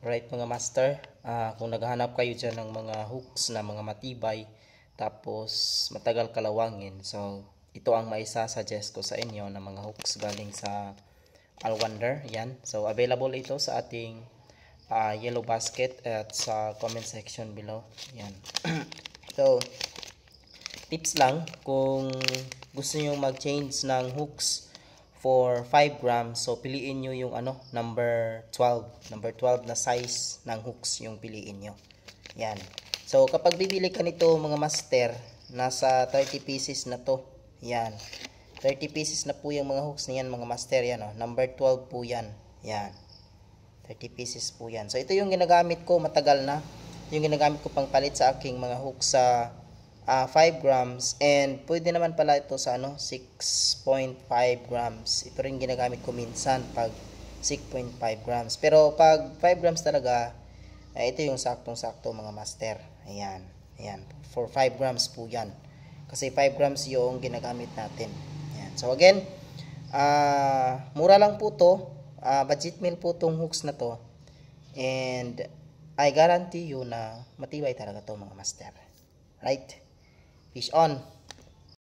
Right mga master, kung naghahanap kayo dyan ng mga hooks na mga matibay tapos matagal kalawangin, so ito ang maisa-suggest ko sa inyo na mga hooks galing sa Alwander. Yan, so available ito sa ating yellow basket at sa comment section below. Yan. So tips lang, kung gusto nyo mag-change ng hooks for 5 grams, so piliin nyo yung number 12 na size ng hooks yung piliin nyo. Yan. So kapag bibili ka nito mga master, nasa 30 pieces na to. Yan. 30 pieces na po yung mga hooks niyan mga master. Yan, number 12 po yan. Yan. 30 pieces po yan. So ito yung ginagamit ko matagal na. Yung ginagamit ko pang palit sa aking mga hooks sa 5 grams, and pwede naman pala ito sa 6.5 grams. Ito rin ginagamit ko minsan pag 6.5 grams. Pero pag 5 grams talaga, ito yung saktong-sakto mga master. Ayan. Ayan. For 5 grams po yan. Kasi 5 grams yung ginagamit natin. Ayan. So again, mura lang po to. Budget meal po tong hooks na to. And I guarantee you na matibay talaga to mga master. Right? Fish on.